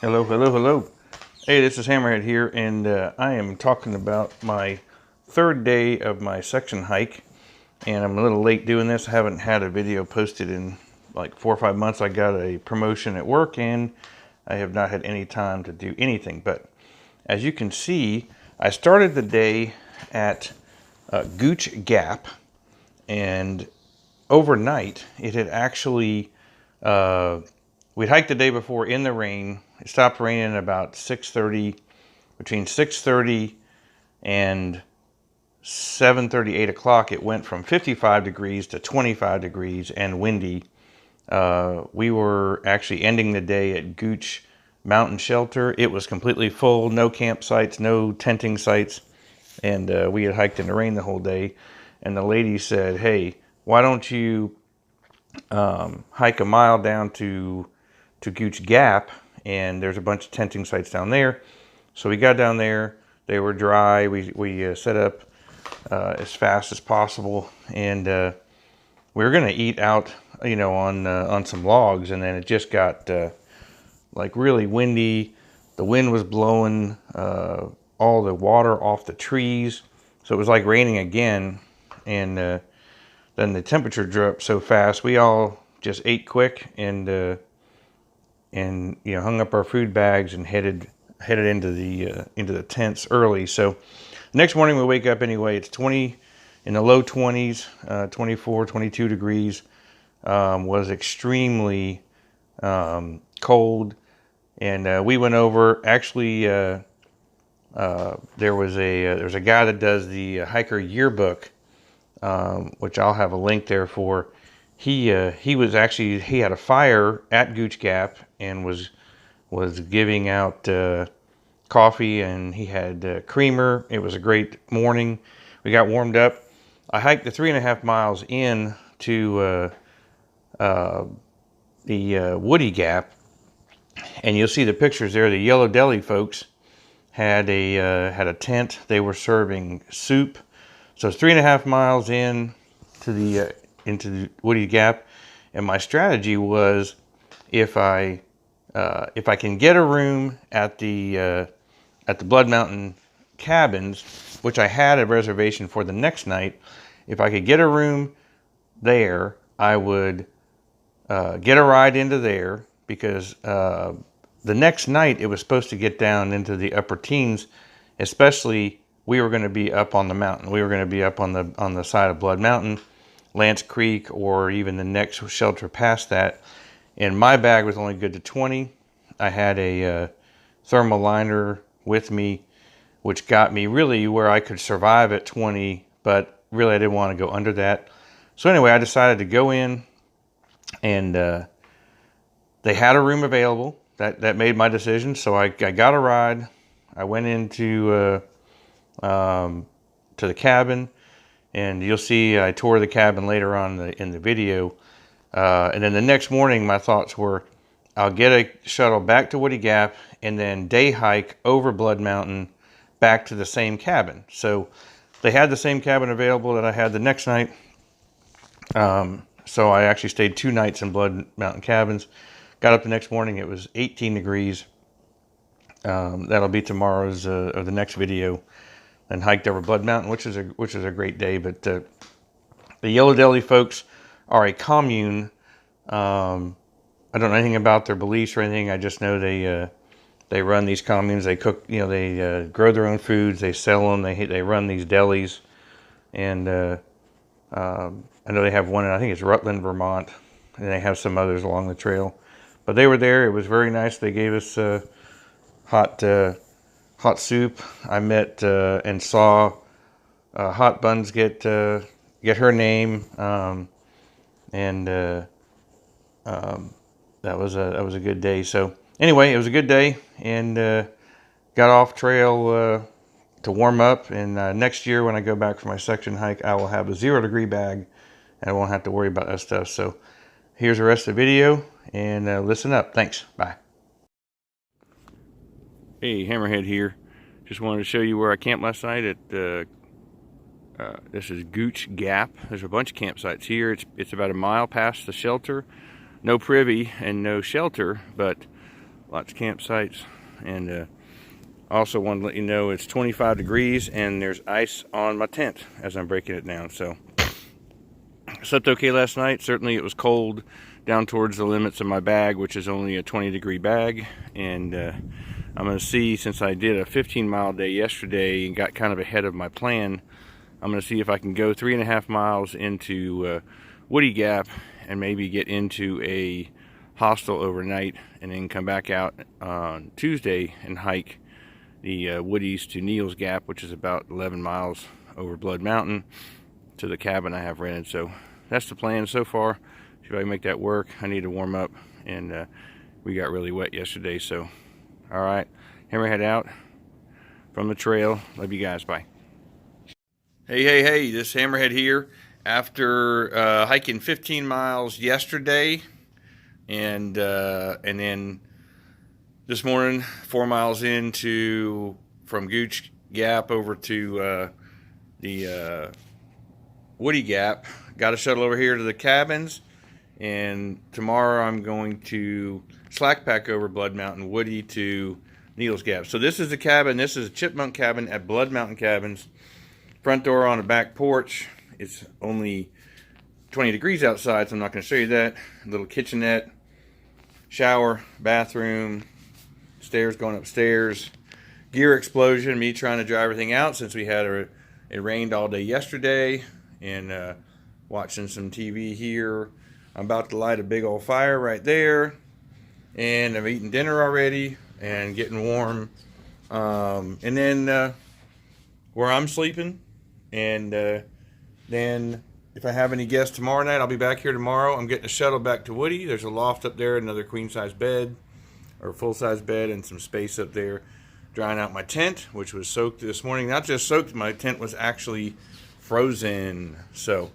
Hello, hello, hello. Hey, this is Hammerhead here, and I am talking about my third day of my section hike. And I'm a little late doing this. I haven't had a video posted in like 4 or 5 months. I got a promotion at work, and I have not had any time to do anything. But as you can see, I started the day at Gooch Gap, and overnight it had actually we'd hiked the day before in the rain. It stopped raining at about 6:30, between 6:30 and 7:30, 8 o'clock. It went from 55 degrees to 25 degrees and windy. We were actually ending the day at Gooch Mountain Shelter. It was completely full, no campsites, no tenting sites, and we had hiked in the rain the whole day. And the lady said, "Hey, why don't you hike a mile down to Gooch Gap, and there's a bunch of tenting sites down there." So we got down there. They were dry. We set up as fast as possible, and we were gonna eat out, on some logs, and then it just got like really windy. The wind was blowing all the water off the trees, so it was like raining again, and then the temperature dropped so fast. We all just ate quick and hung up our food bags and headed into the tents early. So next morning we wake up anyway. It's in the low 20s, 24, 22 degrees. Was extremely cold, and we went over. Actually, there's a guy that does the hiker yearbook, which I'll have a link there for. He had a fire at Gooch Gap and was giving out coffee, and he had creamer. It was a great morning. We got warmed up. I hiked the 3.5 miles in to the Woody Gap, and you'll see the pictures there. The Yellow Deli folks had a tent. They were serving soup. So it's 3.5 miles in to into the Woody Gap, and my strategy was if I can get a room at the Blood Mountain cabins, which I had a reservation for the next night. If I could get a room there, I would get a ride into there, because the next night it was supposed to get down into the upper teens, especially. We were going to be up on the mountain. We were going to be up on the side of Blood Mountain, Lance Creek, or even the next shelter past that. And my bag was only good to 20. I had a thermal liner with me, which got me really where I could survive at 20, but really I didn't want to go under that. So anyway, I decided to go in, and they had a room available. That made my decision. So I got a ride. I went into to the cabin, and you'll see I tore the cabin later on in the video. And then the next morning, my thoughts were, I'll get a shuttle back to Woody Gap and then day hike over Blood Mountain back to the same cabin. So they had the same cabin available that I had the next night. So I actually stayed 2 nights in Blood Mountain cabins. Got up the next morning, it was 18 degrees. That'll be tomorrow's or the next video. And hiked over Blood Mountain, which is a great day. But the Yellow Deli folks are a commune. I don't know anything about their beliefs or anything. I just know they run these communes. They cook, they grow their own foods. They sell them. They run these delis, and I know they have one. I think it's Rutland, Vermont, and they have some others along the trail. But they were there. It was very nice. They gave us hot soup. I met and saw Hot Buns get her name, and that was a good day. So anyway, it was a good day, and got off trail to warm up. And next year, when I go back for my section hike, I will have a 0-degree bag, and I won't have to worry about that stuff. So here's the rest of the video, and listen up. Thanks. Bye. Hey, Hammerhead here. Just wanted to show you where I camped last night at this is Gooch Gap. There's a bunch of campsites here. It's about a mile past the shelter. No privy and no shelter, but lots of campsites. And also wanted to let you know it's 25 degrees and there's ice on my tent as I'm breaking it down. So I slept okay last night. Certainly it was cold down towards the limits of my bag, which is only a 20-degree bag. And I'm going to see, since I did a 15-mile day yesterday and got kind of ahead of my plan, I'm going to see if I can go 3.5 miles into Woody Gap and maybe get into a hostel overnight, and then come back out on Tuesday and hike the Woodies to Neels Gap, which is about 11 miles over Blood Mountain to the cabin I have rented. So that's the plan so far. See if I can make that work. I need to warm up, and we got really wet yesterday. So, all right, Hammerhead out from the trail. Love you guys. Bye. Hey, this Hammerhead here. After hiking 15 miles yesterday, and then this morning, 4 miles from Gooch Gap over to the Woody Gap. Got a shuttle over here to the cabins, and tomorrow I'm going to slack pack over Blood Mountain Woody to Neels Gap. So this is the cabin. This is a chipmunk cabin at Blood Mountain Cabins. Front door on a back porch. It's only 20 degrees outside, so I'm not going to show you that. A little kitchenette, shower, bathroom, stairs going upstairs. Gear explosion, me trying to dry everything out since it rained all day yesterday, and watching some TV here. I'm about to light a big old fire right there, and I've eaten dinner already and getting warm. And then where I'm sleeping, and then if I have any guests tomorrow night, I'll be back here tomorrow. I'm getting a shuttle back to Woody. There's a loft up there, another queen-size bed, or full-size bed, and some space up there. Drying out my tent, which was soaked this morning. Not just soaked, my tent was actually frozen. So,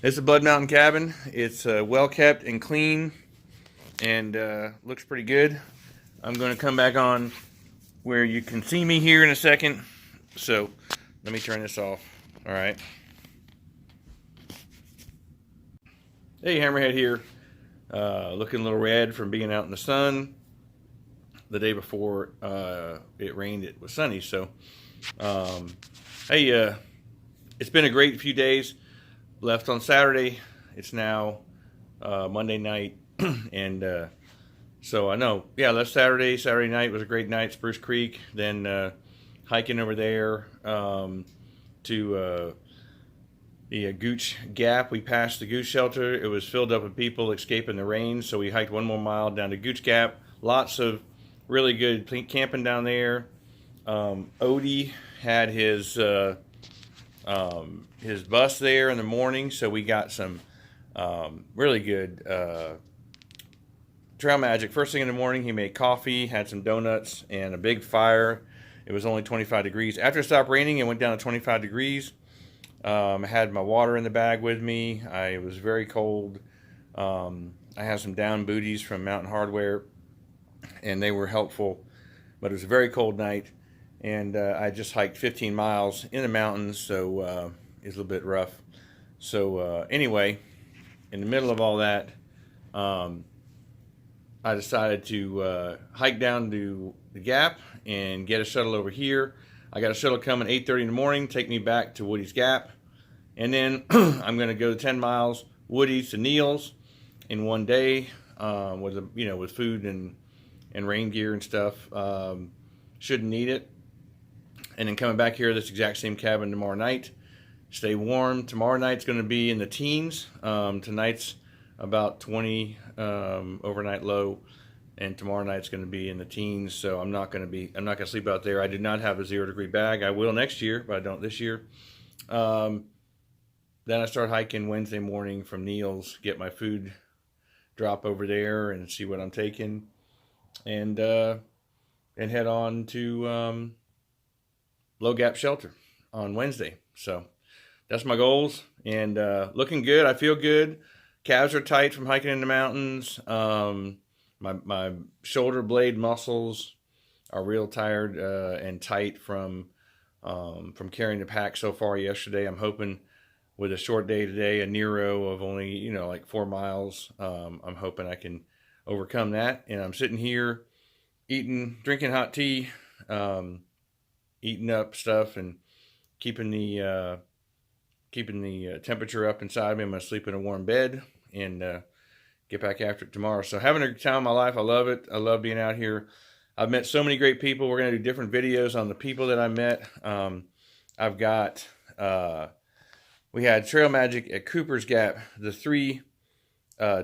it's a Blood Mountain cabin. It's well kept and clean, and looks pretty good. I'm going to come back on where you can see me here in a second. So, let me turn this off. All right. Hey, Hammerhead here. Looking a little red from being out in the sun. The day before it rained, it was sunny. So, hey, it's been a great few days. Left on Saturday. It's now Monday night. And so I know, yeah, left Saturday. Saturday night was a great night, Spruce Creek. Then hiking over there to the Gooch Gap. We passed the Gooch shelter. It was filled up with people escaping the rain, so we hiked 1 more mile down to Gooch Gap. Lots of really good camping down there. Odie had his bus there in the morning, so we got some really good trail magic. First thing in the morning, he made coffee, had some donuts, and a big fire. It was only 25 degrees. After it stopped raining, it went down to 25 degrees. I had my water in the bag with me. It was very cold. I had some down booties from Mountain Hardware, and they were helpful. But it was a very cold night, and I just hiked 15 miles in the mountains, so it was a little bit rough. So anyway, in the middle of all that, I decided to hike down to the Gap and get a shuttle over here. I got a shuttle coming 8:30 in the morning, take me back to Woody's Gap, and then I'm going to go 10 miles Woody's to Neels in one day with food and rain gear and stuff. Shouldn't need it. And then coming back here, this exact same cabin tomorrow night. Stay warm. Tomorrow night's going to be in the teens. Tonight's about 20 overnight low, and tomorrow night's going to be in the teens. So I'm not going to sleep out there. I do not have a 0-degree bag. I will next year, but I don't this year. Then I start hiking Wednesday morning from Neels, get my food drop over there and see what I'm taking, and head on to Low Gap Shelter on Wednesday. So that's my goals, and looking good. I feel good. Calves are tight from hiking in the mountains. My shoulder blade muscles are real tired and tight from carrying the pack so far yesterday. I'm hoping with a short day today, a Nero of only, like 4 miles, I'm hoping I can overcome that. And I'm sitting here drinking hot tea, eating up stuff, and keeping the temperature up inside me. I'm gonna sleep in a warm bed and get back after it tomorrow. So having a time of my life. I love it. I love being out here. I've met so many great people. We're gonna do different videos on the people that I met. I've got we had Trail Magic at Cooper's Gap. The 3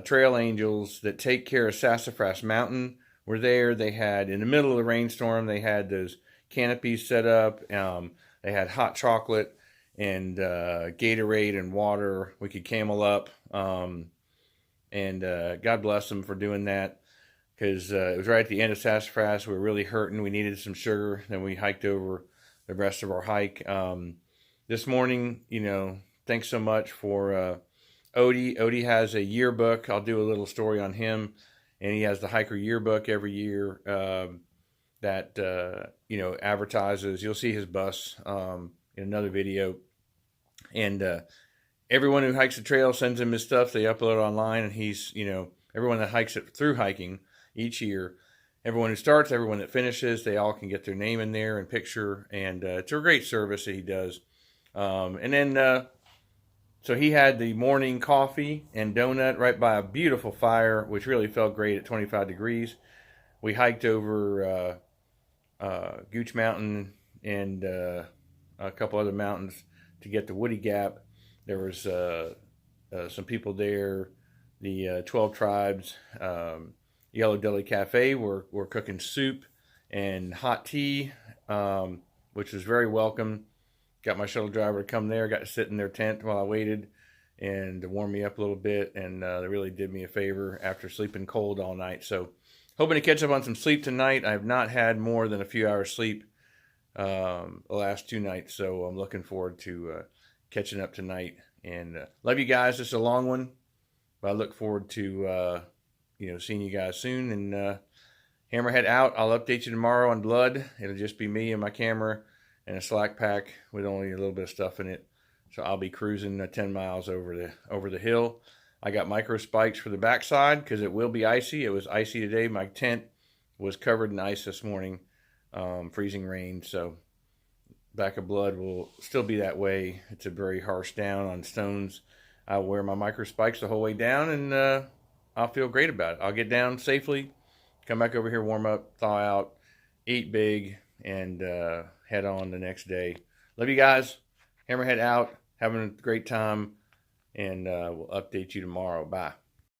trail angels that take care of Sassafras Mountain were there. They had, in the middle of the rainstorm, they had those canopies set up. They had hot chocolate and Gatorade and water. We could camel up. And God bless them for doing that, because it was right at the end of Sassafras. We were really hurting. We needed some sugar. Then we hiked over the rest of our hike. This morning, thanks so much for Odie. Odie has a yearbook. I'll do a little story on him. And he has the hiker yearbook every year that, advertises. You'll see his bus in another video. And everyone who hikes the trail sends him his stuff. They upload it online. And he's, everyone that hikes it through hiking each year, everyone who starts, everyone that finishes, they all can get their name in there and picture. And it's a great service that he does. And then so he had the morning coffee and donut right by a beautiful fire, which really felt great at 25 degrees. We hiked over Gooch Mountain and a couple other mountains to get to Woody Gap. There was some people there. The 12 Tribes Yellow Deli Cafe were cooking soup and hot tea, which was very welcome. Got my shuttle driver to come there. Got to sit in their tent while I waited and to warm me up a little bit. And they really did me a favor after sleeping cold all night. So hoping to catch up on some sleep tonight. I have not had more than a few hours sleep the last 2 nights. So I'm looking forward to catching up tonight. And love you guys. This is a long one, but I look forward to seeing you guys soon. And Hammerhead out. I'll update you tomorrow on Blood. It'll just be me and my camera and a slack pack with only a little bit of stuff in it. So I'll be cruising 10 miles over the hill. I got micro spikes for the backside because it will be icy. It was icy today. My tent was covered in ice this morning, freezing rain. So back of Blood will still be that way. It's a very harsh down on stones. I'll wear my micro spikes the whole way down, and I'll feel great about it. I'll get down safely, come back over here, warm up, thaw out, eat big, and head on the next day. Love you guys. Hammerhead out. Having a great time. And we'll update you tomorrow. Bye.